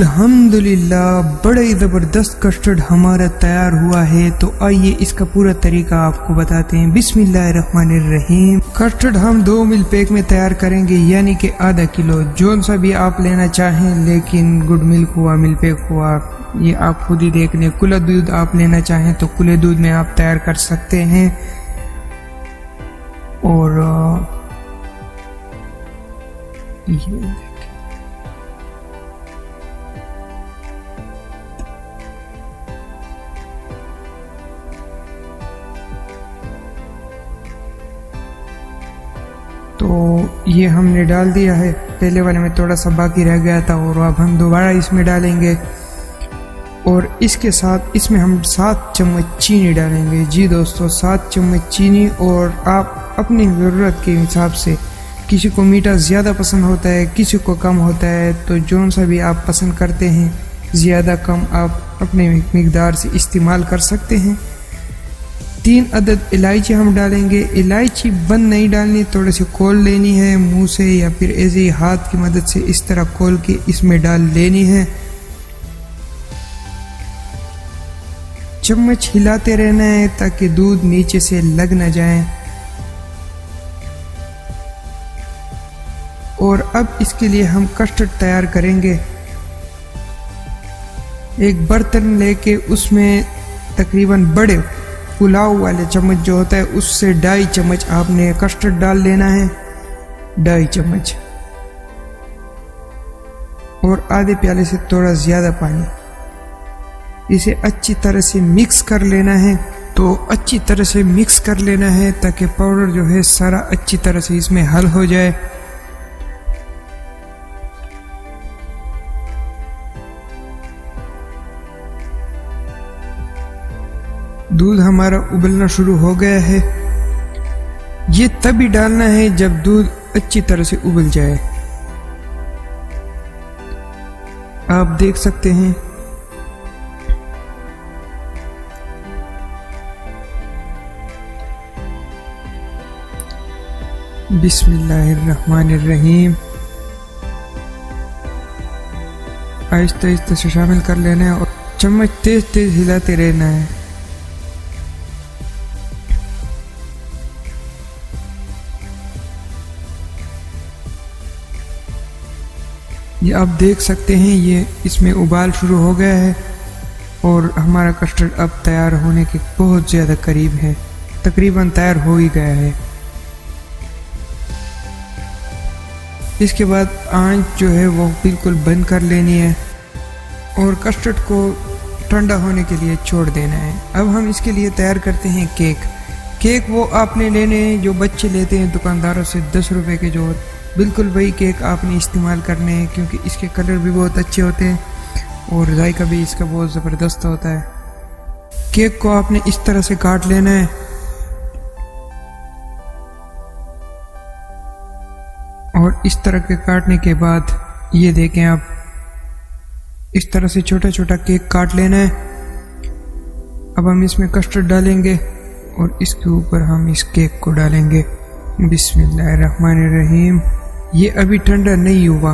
अल्हम्दुलिल्लाह बड़ा ही ज़बरदस्त कस्टर्ड हमारा तैयार हुआ है। तो आइए इसका पूरा तरीका आपको बताते हैं। बिस्मिल्लाहिर्रहमानिर्रहीम। कस्टर्ड हम 2 मिल्क पैक में तैयार करेंगे, यानी कि आधा किलो, जोन सा भी आप लेना चाहें, लेकिन गुड मिल्क हुआ, मिल्क पैक हुआ, ये आप खुद ही देख लें। खुला दूध आप लेना चाहें तो खुले दूध में आप तैयार कर सकते हैं। और तो ये हमने डाल दिया है। पहले वाले में थोड़ा सा बाकी रह गया था और अब हम दोबारा इसमें डालेंगे। और इसके साथ इसमें हम 7 चम्मच चीनी डालेंगे। जी दोस्तों, 7 चम्मच चीनी। और आप अपनी ज़रूरत के हिसाब से, किसी को मीठा ज़्यादा पसंद होता है, किसी को कम होता है, तो जौन सा भी आप पसंद करते हैं, ज़्यादा कम आप अपने मिकदार से इस्तेमाल कर सकते हैं। 3 अदद इलायची हम डालेंगे। इलायची बंद नहीं डालनी, थोड़ी सी खोल लेनी है मुंह से या फिर ऐसे ही हाथ की मदद से इस तरह खोल के इसमें डाल लेनी है। चम्मच हिलाते रहना है ताकि दूध नीचे से लग न जाए। और अब इसके लिए हम कस्टर्ड तैयार करेंगे। एक बर्तन लेके उसमें तकरीबन बड़े पुलाव वाले चम्मच जो होता है उससे 2.5 चम्मच आपने कस्टर्ड डाल लेना है, 2.5 चम्मच। और आधे प्याले से थोड़ा ज़्यादा पानी। इसे अच्छी तरह से मिक्स कर लेना है। तो अच्छी तरह से मिक्स कर लेना है ताकि पाउडर जो है सारा अच्छी तरह से इसमें हल हो जाए। दूध हमारा उबलना शुरू हो गया है। ये तभी डालना है जब दूध अच्छी तरह से उबल जाए। आप देख सकते हैं बिस्मिल्लाहिर्रहमानिर्रहीम। आहिस्ता आहिस्ता से शामिल कर लेना है और चम्मच तेज तेज हिलाते रहना है। ये आप देख सकते हैं, ये इसमें उबाल शुरू हो गया है और हमारा कस्टर्ड अब तैयार होने के बहुत ज़्यादा करीब है। तकरीबन तैयार हो ही गया है। इसके बाद आंच जो है वो बिल्कुल बंद कर लेनी है और कस्टर्ड को ठंडा होने के लिए छोड़ देना है। अब हम इसके लिए तैयार करते हैं केक वो आपने लेने हैं जो बच्चे लेते हैं दुकानदारों से 10 रुपए के, जो बिल्कुल वही केक आपने इस्तेमाल करने हैं, क्योंकि इसके कलर भी बहुत अच्छे होते हैं और जायका भी इसका बहुत ज़बरदस्त होता है। केक को आपने इस तरह से काट लेना है। और इस तरह के काटने के बाद ये देखें आप, इस तरह से छोटा छोटा केक काट लेना है। अब हम इसमें कस्टर्ड डालेंगे और इसके ऊपर हम इस केक को डालेंगे। बिस्मिल्लाहिर्रहमानिर्रहीम। ये अभी ठंडा नहीं हुआ।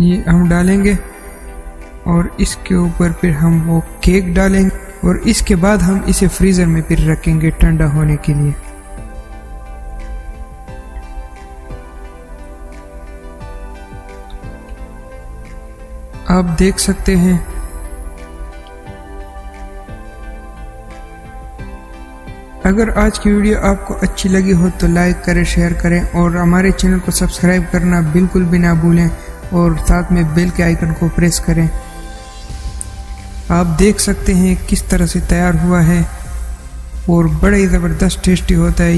ये हम डालेंगे और इसके ऊपर फिर हम वो केक डालेंगे और इसके बाद हम इसे फ्रीजर में फिर रखेंगे ठंडा होने के लिए। आप देख सकते हैं अगर आज की वीडियो आपको अच्छी लगी हो तो लाइक करें, शेयर करें और हमारे चैनल को सब्सक्राइब करना बिल्कुल भी ना भूलें और साथ में बेल के आइकन को प्रेस करें। आप देख सकते हैं किस तरह से तैयार हुआ है और बड़ा ही ज़बरदस्त टेस्टी होता है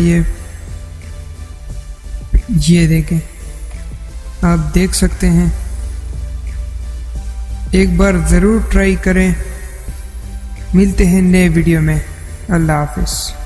ये देखें, आप देख सकते हैं। एक बार ज़रूर ट्राई करें। मिलते हैं नए वीडियो में। अल्लाह हाफ़िज़।